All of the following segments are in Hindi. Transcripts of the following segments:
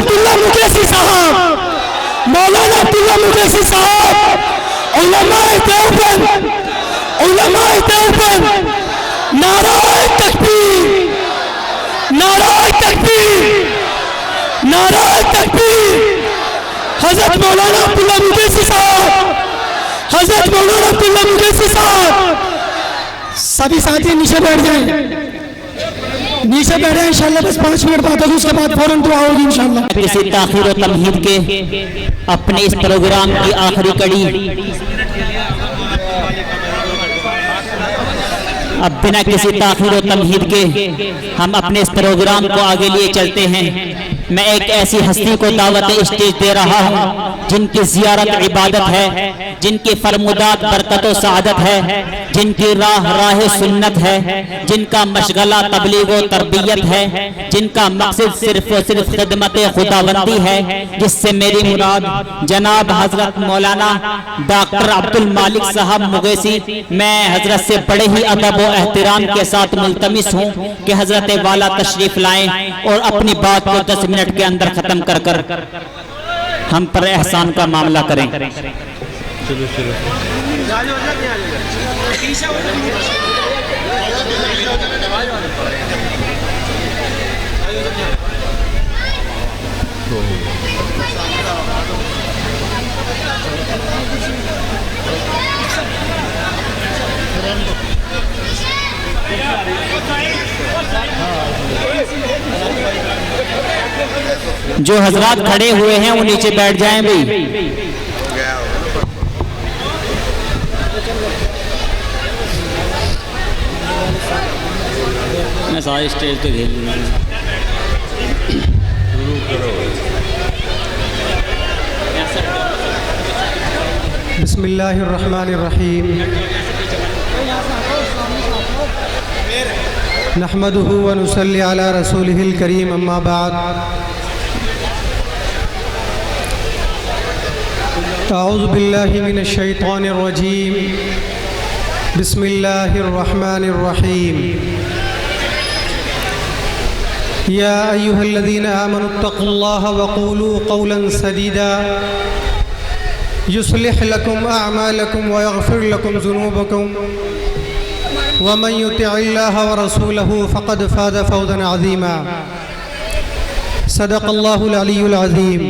अब्दुल्ला मुकेशी साहब, मौलाना अब्दुल्ला मुकेशी साहब, उलमाए देवबंद, उलमाए देवबंद, नाराए तकबीर, नाराए तकबीर, नाराए तकबीर। हजरत मौलाना अब्दुल्ला मुकेशी साहब, हजरत मौलाना अब्दुल्ला मुकेशी साहब। सभी साथी नीचे बैठ जाएं, नीचे बैठे इंशाल्लाह। बस 5 मिनट बाद होगी, उसके बाद फौरन दुआ होगी इंशाल्लाह। किसी ताखीर और तमहीद के अपने इस प्रोग्राम की आखिरी कड़ी अब बिना किसी ताखीर और तमहीद के हम अपने इस प्रोग्राम को आगे लिए चलते हैं। मैं एक ऐसी हस्ती को दावत स्टेज दे रहा हूँ जिनकी ज़ियारत इबादत है, जिनकी फरमुदात बरकत व सआदत है, जिनकी राह राह सुन्नत है, जिनका मशगला तबलीग व तरबियत है, जिनका मकसद सिर्फ और सिर्फ खिदमत खुदाबंदी है, जिससे मेरी मुराद जनाब हजरत मौलाना डॉक्टर अब्दुल मालिक साहब मुगैसी। मैं हजरत से बड़े ही अदब व एहतराम के साथ मुल्तमिस हूँ कि हजरत वाला तशरीफ लाएं और अपनी बात को 10 मिनट के अंदर खत्म कर कर हम पर एहसान का मामला करें। जो हजरात खड़े हुए हैं वो नीचे बैठ जाएं भाई। मैं सारे स्टेज पे घेर लूँगा। बिस्मिल्लाहिर्रहमानिर्रहीम। नहमदुहु व नुसल्ली अला रसूलिहिल करीम, अम्मा बाद। अऊज़ु बिल्लाहि मिनश शैतानिर रजीम। बिस्मिल्लाहिर्रहमानिर्रहीम। या अय्युहल्लज़ीना आमनुत्तक़ुल्लाह व क़ूलू क़ौलन सदीदा युस्लिह लकुम अअमालकुम व यग़फ़िर लकुम ज़ुनूबकुम व मन युतिइल्लाह व रसूलहु फ़क़द फ़ाज़ फ़ौज़न अज़ीमा। सदक़ल्लाहुल अलियुल अज़ीम।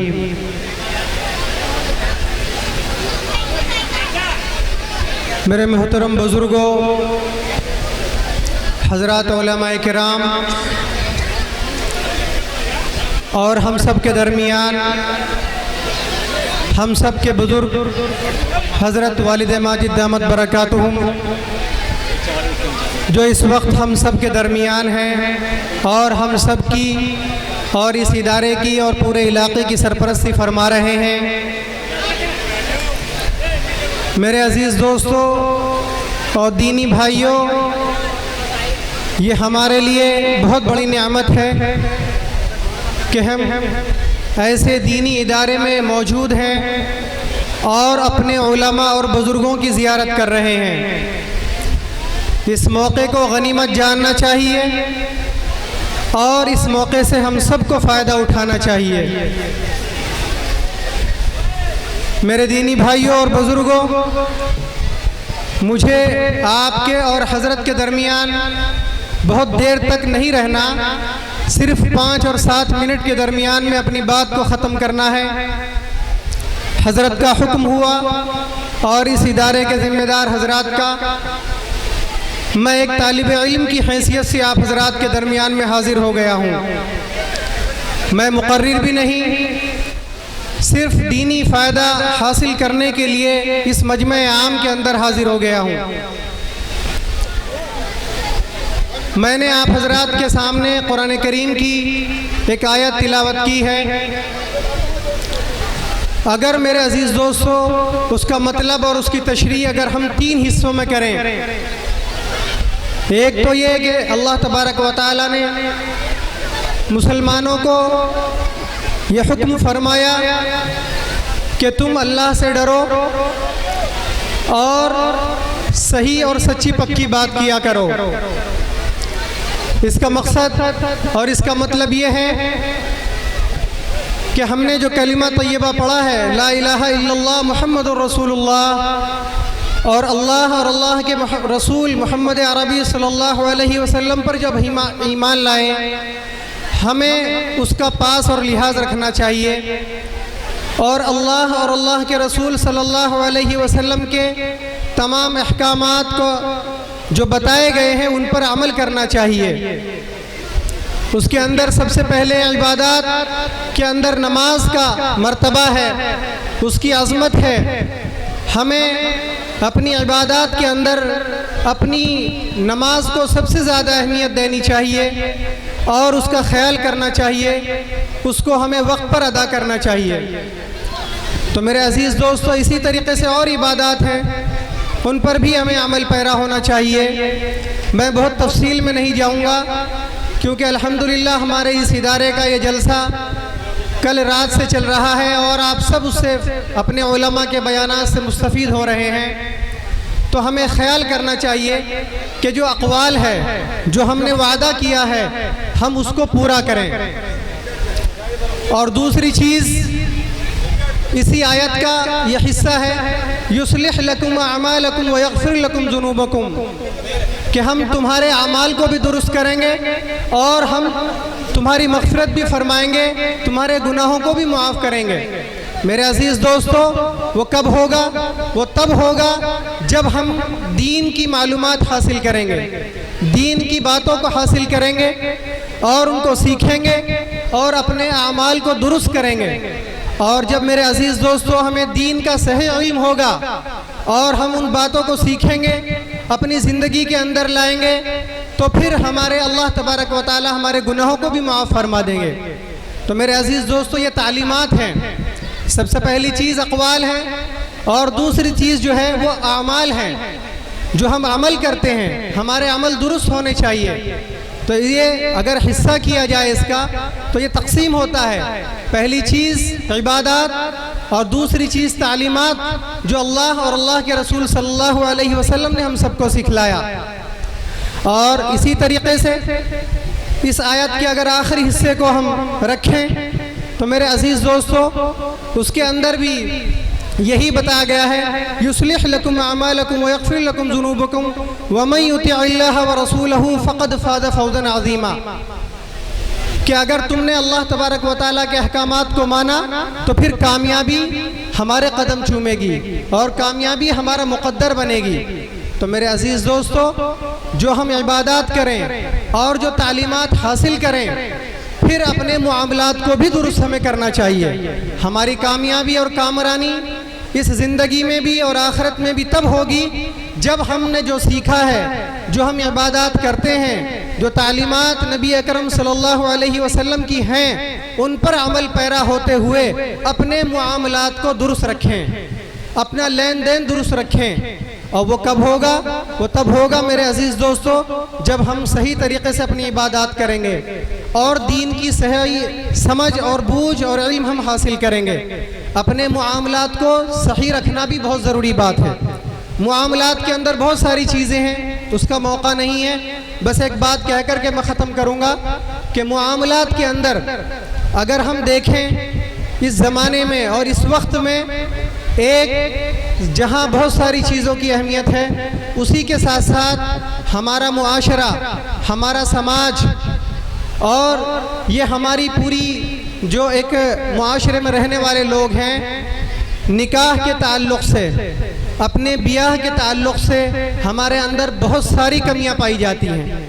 मेरे मोहतरम बुज़ुर्गों, हज़रात उलमाए किराम और हम सब के दरमियान हम सब के बुज़ुर्ग हज़रत वालिद माजिद दामत बरकातुहुम, जो इस वक्त हम सब के दरमियान हैं और हम सब की और इस इदारे की और पूरे इलाके की सरपरस्ती फरमा रहे हैं। मेरे अज़ीज़ दोस्तों और दीनी भाइयों, ये हमारे लिए बहुत बड़ी नेमत है कि हम ऐसे दीनी इदारे में मौजूद हैं और अपने उलमा और बुज़ुर्गों की ज़ियारत कर रहे हैं। इस मौके को गनीमत जानना चाहिए और इस मौके से हम सबको फ़ायदा उठाना चाहिए। मेरे दीनी भाइयों और बुज़ुर्गों, मुझे आपके और हज़रत के दरमियान बहुत देर तक नहीं रहना, सिर्फ 5 और 7 मिनट के दरमियान में अपनी बात को ख़त्म करना है। हज़रत का हुक्म हुआ और इस इदारे के ज़िम्मेदार हज़रात का मैं एक तालिब इल्म की हैसियत से आप हज़रात के दरमियान में हाज़िर हो गया हूँ। मैं मुक़र्रिर भी नहीं, सिर्फ दीनी फ़ायदा हासिल करने के लिए इस मजमे आम के अंदर हाज़िर हो गया हूँ। मैंने आप हज़रात के सामने कुरान करीम की एक आयत तिलावत की है। अगर मेरे अज़ीज़ दोस्तों उसका मतलब और उसकी तशरीह अगर हम 3 हिस्सों में करें, एक तो ये कि अल्लाह तबारक व तआला ने मुसलमानों को ये हुक्म फरमाया कि तुम अल्लाह से डरो और सही और सच्ची पक्की बात किया करो। इसका मकसद और इसका मतलब ये है कि हमने जो कलिमा तय्यबा पढ़ा है, ला इलाहा इल्लल्लाह मुहम्मदुर रसूलुल्लाह, और अल्लाह के रसूल मोहम्मद अरबी सल्लल्लाहु अलैहि वसल्लम पर जब ईमान लाए, हमें उसका पास और लिहाज रखना चाहिए और अल्लाह के रसूल सल्लल्लाहु अलैहि वसल्लम के तमाम अहकामात को जो बताए गए हैं उन पर अमल करना चाहिए। उसके अंदर सबसे पहले इबादत के अंदर नमाज का मर्तबा है, उसकी अज़मत है। हमें अपनी इबादत के अंदर अपनी नमाज को सबसे ज़्यादा अहमियत देनी चाहिए और उसका ख्याल करना चाहिए, उसको हमें वक्त पर अदा करना चाहिए। तो मेरे अज़ीज़ दोस्तों, इसी तरीके से और इबादत हैं, उन पर भी हमें अमल पैरा होना चाहिए। मैं बहुत तफसील में नहीं जाऊंगा क्योंकि अल्हम्दुलिल्लाह हमारे इस इदारे का ये जलसा कल रात से चल रहा है और आप सब उससे अपने उलमा के बयानात से मुस्तफ़ीद हो रहे हैं। तो हमें ख्याल करना चाहिए कि जो अक़वाल है, जो हमने वादा किया है, हम उसको पूरा करें। और दूसरी चीज़, इसी आयत का यह हिस्सा है, युस्लिह लकुम अमालकुम व यग़फिर लकुम ज़ुनूबकुम, कि हम तुम्हारे अमाल को भी दुरुस्त करेंगे और हम तुम्हारी मग़फ़िरत भी फरमाएंगे, तुम्हारे गुनाहों को भी मुआफ़ करेंगे। मेरे अज़ीज़ दोस्तों, वो कब होगा? वो तब होगा जब हम दीन की मालूमात हासिल करेंगे, दीन की बातों को हासिल करेंगे और उनको सीखेंगे और अपने अमाल को दुरुस्त करेंगे। और जब मेरे अज़ीज़ दोस्तों हमें दीन का सही इल्म होगा और हम उन बातों को सीखेंगे, अपनी ज़िंदगी के अंदर लाएंगे, तो फिर हमारे अल्लाह तबारक व तआला हमारे गुनाहों को भी माफ़ फरमा देंगे। तो मेरे अज़ीज़ दोस्तों, ये तालीमात हैं। सबसे पहली चीज़ अक़वाल है और दूसरी चीज़ जो है वो आमाल हैं, जो हम अमल करते हैं, हमारे अमल दुरुस्त होने चाहिए। तो ये अगर हिस्सा किया जाए इसका, तो ये तक़सीम होता है। पहली चीज़ इबादत और दूसरी चीज़ तालीमात जो अल्लाह और अल्लाह के रसूल सल्लल्लाहु अलैहि वसल्लम ने हम सबको सिखलाया। और इसी तरीके से इस आयत के अगर आखिरी हिस्से को हम रखें तो मेरे अज़ीज़ दोस्तों, उसके अंदर भी यही बताया गया है, युस्लिह लकुम अमालकुम व यग़फिर लकुम ज़ुनूबकुम व मन युतिअल्लाह व रसूलहु फ़क़द फ़ाज़ फ़ौज़न अज़ीमा, कि अगर तुमने अल्लाह तबारक व तआला के अहकामात को माना तो फिर कामयाबी हमारे कदम चूमेगी और कामयाबी हमारा मुक़द्दर बनेगी। तो मेरे अज़ीज़ दोस्तों, जो हम इबादत करें और जो तालीमात हासिल करें, फिर अपने मुआमलात को भी दुरुस्त हमें करना चाहिए। हमारी कामयाबी और कामरानी इस ज़िंदगी में भी और आखिरत में भी तब होगी जब हमने जो सीखा है, जो हम इबादत करते हैं, जो तालीमात नबी अकरम सल्लल्लाहु अलैहि वसल्लम की हैं, उन पर अमल पैरा होते हुए अपने मुआमलात को दुरुस्त रखें, अपना लेन देन दुरुस्त रखें। और वो कब होगा? वो तब होगा मेरे अज़ीज़ दोस्तों, जब हम सही तरीके से अपनी इबादत करेंगे और दीन की सही समझ और बूझ और इल्म हम हासिल करेंगे। अपने मुआमलात को सही रखना भी बहुत ज़रूरी बात है। मुआमलात के अंदर बहुत सारी चीज़ें हैं, उसका मौका नहीं है। बस एक बात कह कर के मैं ख़त्म करूँगा कि मुआमलात के अंदर अगर हम देखें इस ज़माने में और इस वक्त में, एक जहाँ बहुत सारी चीज़ों की अहमियत है, उसी के साथ साथ हमारा मुआशरा, हमारा समाज और ये हमारी पूरी जो एक मुआशरे में रहने वाले लोग हैं, निकाह के ताल्लुक़ से, अपने ब्याह के ताल्लुक़ से हमारे अंदर बहुत सारी कमियां पाई जाती हैं।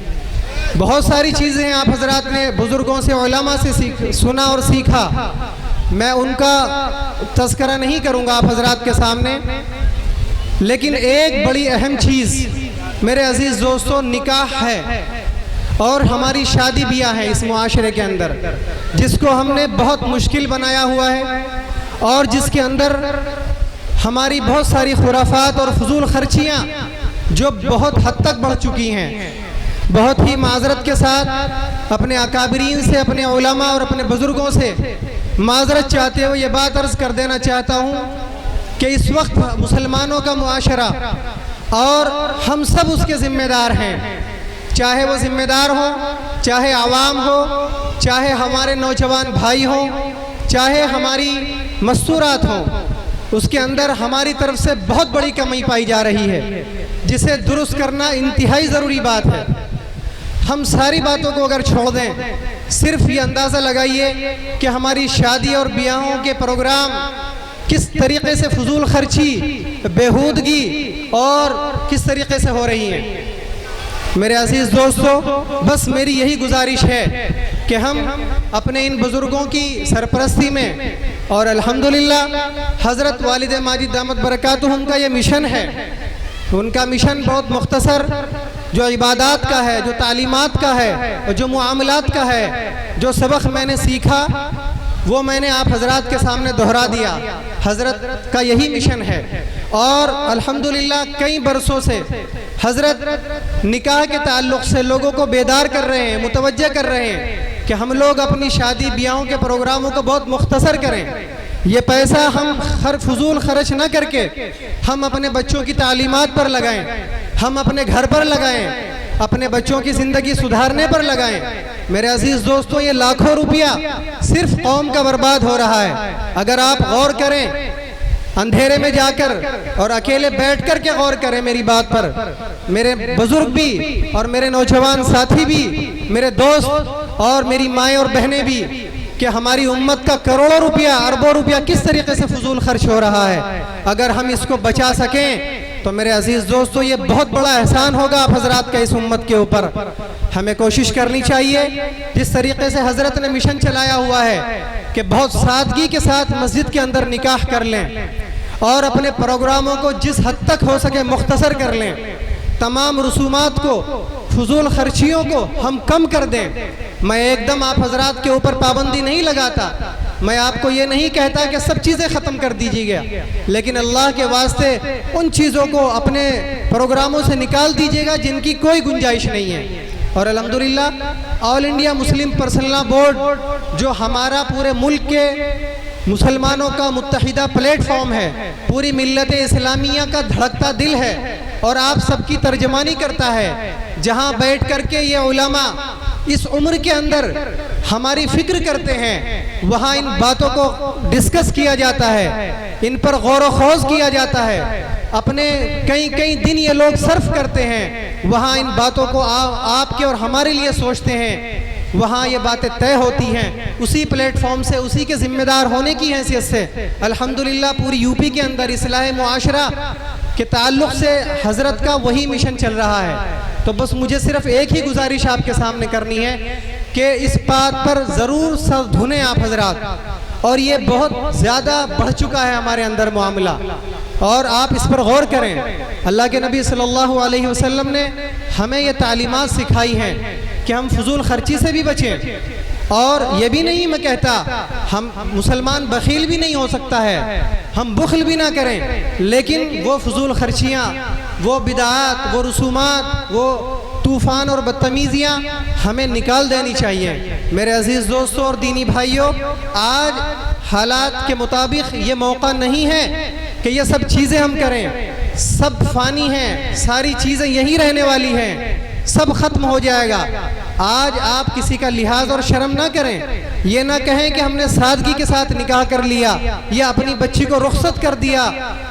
बहुत सारी चीज़ें आप हजरात ने बुज़ुर्गों से, उलमा से सुना और सीखा। मैं उनका तज़किरा नहीं करूँगा आप हजरात के सामने, लेकिन एक बड़ी अहम चीज़ मेरे अज़ीज़ दोस्तों निकाह है और हमारी शादी ब्याह है इस मुआशरे के अंदर, जिसको हमने बहुत मुश्किल बनाया हुआ है और जिसके अंदर हमारी बहुत सारी खुराफात और फजूल खर्चियाँ जो बहुत हद तक बढ़ चुकी हैं। बहुत ही माजरत के साथ अपने अकाबरीन से, अपने उलमा और अपने बुज़ुर्गों से माजरत चाहते हुए ये बात अर्ज़ कर देना चाहता हूँ कि इस वक्त मुसलमानों का मुआशरा और हम सब उसके ज़िम्मेदार हैं। चाहे वो ज़िम्मेदार हो, चाहे आवाम हो, चाहे हमारे नौजवान भाई हों, चाहे हमारी मस्तूरात हों, उसके अंदर हमारी तरफ से बहुत बड़ी कमी पाई जा रही है, जिसे दुरुस्त करना इंतहाई ज़रूरी बात है। हम सारी बातों को अगर छोड़ दें, सिर्फ ये अंदाज़ा लगाइए कि हमारी शादी और ब्याहों के प्रोग्राम किस तरीक़े से फजूल खर्ची, बेहूदगी और किस तरीक़े से हो रही हैं। मेरे अजीज़ दोस्तों, बस मेरी यही गुजारिश है कि हम अपने इन बुज़ुर्गों की सरपरस्ती में, और अल्हम्दुलिल्लाह हज़रत वालिद माजिद दामत बरकातुहुम का ये मिशन है। उनका मिशन बहुत मुख्तसर, जो इबादत का है, जो तालीमात का है, और जो मुआमलात का है, जो सबक मैंने सीखा वो मैंने आप हज़रात के सामने दोहरा दिया। हज़रत का यही मिशन है और अल्हम्दुलिल्लाह कई बरसों से हज़रत निकाह के ताल्लुक़ से लोगों को बेदार कर रहे हैं, मुतवज्जे कर रहे हैं कि हम लोग अपनी शादी ब्याहों के प्रोग्रामों को बहुत मुख्तसर करें। ये पैसा हम फजूल खर्च न करके हम अपने बच्चों की तालीमात पर लगाएं, हम अपने घर पर लगाएं, अपने बच्चों की ज़िंदगी सुधारने पर लगाएं। मेरे अजीज़ दोस्तों, ये लाखों रुपया सिर्फ कौम का बर्बाद हो रहा है। अगर आप गौर करें, अंधेरे में जाकर और अकेले बैठ कर के गौर करें मेरी बात पर, मेरे बुजुर्ग भी और मेरे नौजवान साथी भी, मेरे दोस्त और मेरी माएँ और बहनें भी, कि हमारी उम्मत का करोड़ों रुपया, अरबों रुपया किस तरीके से फजूल खर्च हो रहा है। अगर हम इसको बचा सकें तो मेरे अजीज़ दोस्तों, ये बहुत बड़ा एहसान होगा आप हजरात का इस उम्मत के ऊपर। हमें कोशिश करनी चाहिए, जिस तरीके से हजरत ने मिशन चलाया हुआ है कि बहुत सादगी के साथ मस्जिद के अंदर निकाह कर लें और अपने प्रोग्रामों को जिस हद तक हो सके मुख्तसर कर लें। तमाम रसूमात को, फजूल खर्चियों को हम कम कर दें। मैं एकदम आप हजरात के ऊपर पाबंदी नहीं लगाता, मैं आपको ये नहीं कहता कि सब चीज़ें ख़त्म कर दीजिएगा, लेकिन अल्लाह के वास्ते उन चीज़ों को अपने प्रोग्रामों से निकाल दीजिएगा जिनकी कोई गुंजाइश नहीं है। और अल्हम्दुलिल्लाह all India Muslim personal law board, जो हमारा पूरे मुल्क के मुसलमानों का मुत्तहिदा प्लेटफॉर्म है, पूरी मिल्लत इस्लामिया का धड़कता दिल है और आप सबकी तर्जमानी करता है, जहाँ बैठ कर के ये उलमा इस उम्र के अंदर हमारी फिक्र करते हैं, वहाँ इन बातों को डिस्कस किया जाता है, इन पर गौर व खौज किया जाता है। अपने कई दिन ये लोग सर्फ करते हैं, वहाँ इन बातों को आपके और हमारे लिए सोचते हैं, वहाँ ये बातें तय होती हैं। उसी प्लेटफॉर्म से, उसी के ज़िम्मेदार होने की हैसियत से अल्हम्दुलिल्लाह पूरी यूपी के अंदर इस्लाह मुआशरा के ताल्लुक़ से हज़रत का वही मिशन चल रहा है। तो बस मुझे सिर्फ एक ही गुजारिश आपके सामने करनी है कि इस बात पर ज़रूर सर धुने आप हजरात, और ये बहुत ज़्यादा बढ़ चुका है हमारे अंदर मामला, और आप इस पर गौर करें। अल्लाह के नबी सल्लल्लाहु अलैहि वसल्लम ने हमें ये तालीमात सिखाई हैं कि हम फजूल खर्ची से भी बचें। और ये भी नहीं मैं कहता, हम मुसलमान बखील भी नहीं हो सकता है, हम बुखल भी ना करें, लेकिन वो फजूल खर्चियाँ, वो बिदात, वो रसूमात, वो तूफ़ान और बदतमीज़ियाँ हमें निकाल देनी चाहिए। मेरे अजीज़ दोस्तों और दीनी भाइयों, आज हालात के मुताबिक ये मौका नहीं है कि ये सब चीज़ें हम करें। सब फ़ानी हैं, सारी चीज़ें यहीं रहने वाली हैं, सब ख़त्म हो जाएगा। आज आप किसी का लिहाज और शर्म ना करें, ये ना कहें कि हमने सादगी के साथ निकाह कर लिया या अपनी बच्ची को रुखसत कर दिया,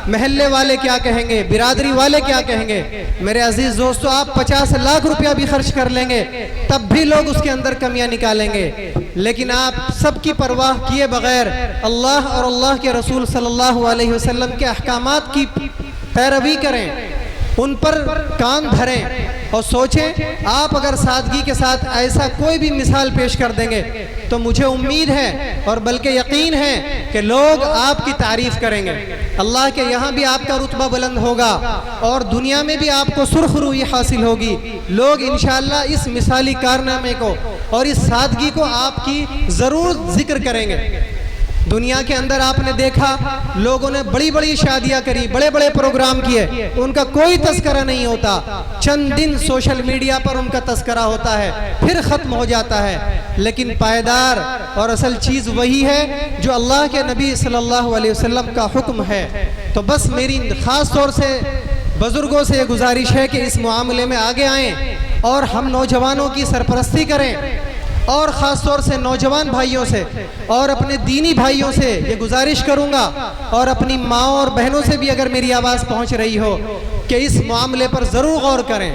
महल्ले वाले क्या कहेंगे, बिरादरी वाले क्या कहेंगे। मेरे अजीज़ दोस्तों, आप 50 लाख रुपया भी खर्च कर लेंगे तब भी लोग उसके अंदर कमियां निकालेंगे, लेकिन आप सबकी परवाह किए बगैर अल्लाह और अल्लाह के रसूल सल्लल्लाहु अलैहि वसल्लम के अहकामात की पैरवी करें, उन पर कान धरें और सोचें। आप अगर सादगी के साथ ऐसा कोई भी मिसाल पेश कर देंगे तो मुझे उम्मीद है और बल्कि यकीन है कि लोग आपकी तारीफ़ करेंगे। अल्लाह के यहाँ भी आपका रुतबा बुलंद होगा और दुनिया में भी आपको सुर्खरुई हासिल होगी। लोग इंशाअल्लाह इस मिसाली कारनामे को और इस सादगी को आपकी ज़रूर जिक्र करेंगे। दुनिया के अंदर आपने देखा, लोगों ने बड़ी बड़ी शादियां करी, बड़े बड़े प्रोग्राम किए, उनका कोई तस्करा नहीं होता। चंद दिन सोशल मीडिया पर उनका तस्करा होता है, फिर ख़त्म हो जाता है। लेकिन पायदार और असल चीज़ वही है जो अल्लाह के नबी सल्लल्लाहु अलैहि वसल्लम का हुक्म है। तो बस मेरी ख़ास तौर से बुज़ुर्गों से ये गुजारिश है कि इस मामले में आगे आएँ और हम नौजवानों की सरपरस्ती करें और ख़ास तौर से नौजवान भाइयों से और अपने दीनी भाइयों से ये गुजारिश करूँगा, और अपनी माँ और बहनों से भी अगर मेरी आवाज़ पहुँच रही हो, कि इस मामले पर ज़रूर गौर करें।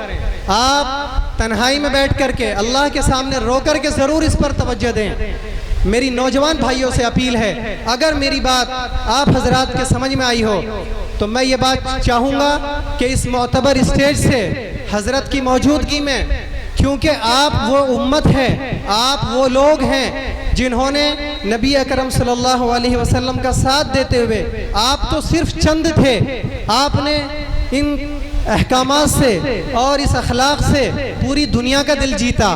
आप तन्हाई में बैठ करके अल्लाह के सामने रो कर के ज़रूर इस पर तवज्जो दें। मेरी नौजवान भाइयों से अपील है, अगर मेरी बात आप हजरात के समझ में आई हो तो मैं ये बात चाहूँगा कि इस मोतबर स्टेज से हजरत की मौजूदगी में, क्योंकि आप वो उम्मत है, आप वो लोग हैं जिन्होंने नबी अकरम सल्लल्लाहु अलैहि वसल्लम का साथ देते हुए, आप तो सिर्फ चंद थे, आपने इन अहकामात से और इस अखलाक से पूरी दुनिया का दिल जीता,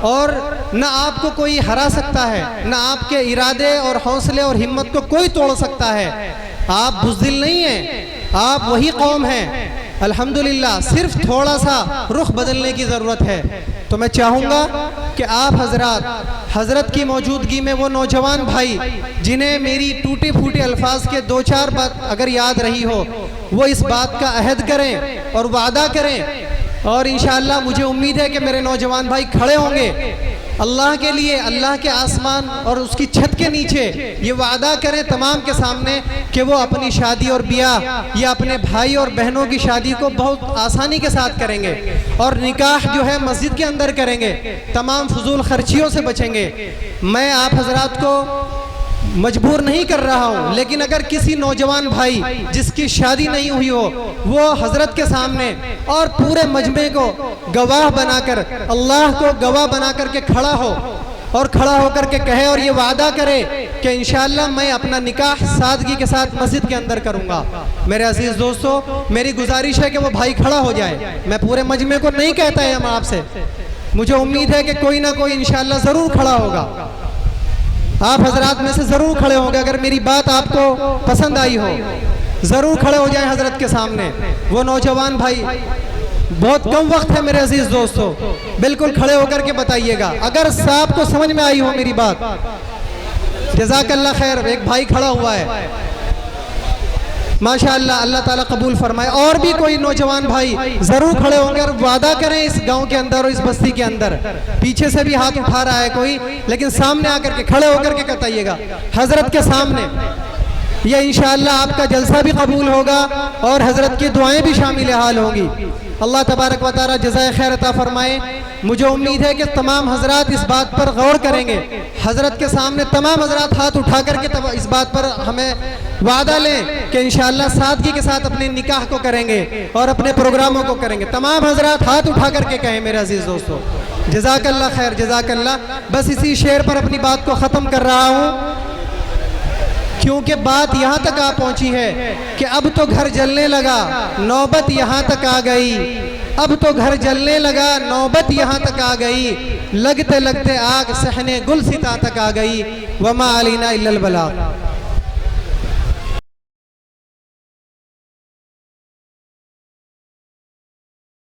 और न आपको कोई हरा सकता है, न आपके इरादे और हौसले और हिम्मत को कोई तोड़ सकता है। आप बुज़दिल नहीं हैं, आप वही कौम हैं। अल्हम्दुलिल्लाह, सिर्फ थोड़ा सा रुख बदलने की ज़रूरत है। तो मैं चाहूँगा कि आप हजरत की मौजूदगी में वो नौजवान भाई जिन्हें मेरी टूटे फूटे अल्फाज के 2-4 बात अगर याद रही हो, वो इस बात का अहद करें और वादा करें, और इंशाअल्लाह मुझे उम्मीद है कि मेरे नौजवान भाई खड़े होंगे अल्लाह के लिए, अल्लाह के आसमान और उसकी छत के नीचे ये वादा करें तमाम के सामने कि वो अपनी शादी और ब्याह या अपने भाई और बहनों की शादी को बहुत आसानी के साथ करेंगे, और निकाह जो है मस्जिद के अंदर करेंगे, तमाम फजूल खर्चियों से बचेंगे। मैं आप हजरात को मजबूर नहीं कर रहा हूँ, लेकिन अगर किसी नौजवान भाई जिसकी शादी नहीं हुई हो, वो हजरत के सामने और पूरे मजमे को गवाह बनाकर, अल्लाह को गवाह बना करके खड़ा हो और खड़ा होकर के कहे और ये वादा करे कि इंशाअल्लाह मैं अपना निकाह सादगी के साथ मस्जिद के अंदर करूँगा। मेरे अजीज़ दोस्तों, मेरी गुजारिश है कि वो भाई खड़ा हो जाए। मैं पूरे मजमे को नहीं कहता है हम आपसे, मुझे उम्मीद है कि कोई ना कोई इंशाअल्लाह ज़रूर खड़ा होगा। आप हजरात में से ज़रूर खड़े होंगे, अगर मेरी बात आपको पसंद आई हो ज़रूर खड़े हो जाएं हजरत के सामने। वो नौजवान भाई, बहुत कम वक्त है मेरे अजीज़ दोस्तों, बिल्कुल खड़े होकर के बताइएगा अगर साहब को समझ में आई हो मेरी बात। जज़ाकल्लाह खैर, एक भाई खड़ा हुआ है माशाअल्लाह, अल्लाह ताला कबूल फरमाए। और भी कोई नौजवान भाई ज़रूर खड़े होंगे और वादा करें इस गांव के अंदर और इस बस्ती के अंदर। पीछे से भी हाथ उठा रहा है कोई, लेकिन सामने आकर के खड़े होकर के बताइएगा हजरत के सामने, ये इंशाअल्लाह आपका जलसा भी कबूल होगा और हजरत की दुआएं भी शामिल हाल होंगी। अल्लाह तबारक व तआला जज़ाए खैर अता फरमाए। मुझे उम्मीद है कि तमाम हजरात इस बात पर गौर करेंगे। हजरत के सामने तमाम हजरात हाथ उठा करके इस बात पर हमें वादा लें कि इंशाअल्लाह सादगी के साथ अपने निकाह को करेंगे और अपने प्रोग्रामों को करेंगे। तमाम हजरात हाथ उठा करके कहें मेरे अजीज़ दोस्तों, जज़ाकल्लाह खैर, जज़ाकल्लाह। बस इसी शेर पर अपनी बात को ख़त्म कर रहा हूँ, क्योंकि बात यहाँ तक आ पहुँची है कि अब तो घर जलने लगा, नौबत यहाँ तक आ गई। अब तो घर जलने लगा, नौबत यहाँ तक आ गई, लगते लगते आग सहने गुलसिता तक आ गई। वमा अलीना इल्लल बलाग।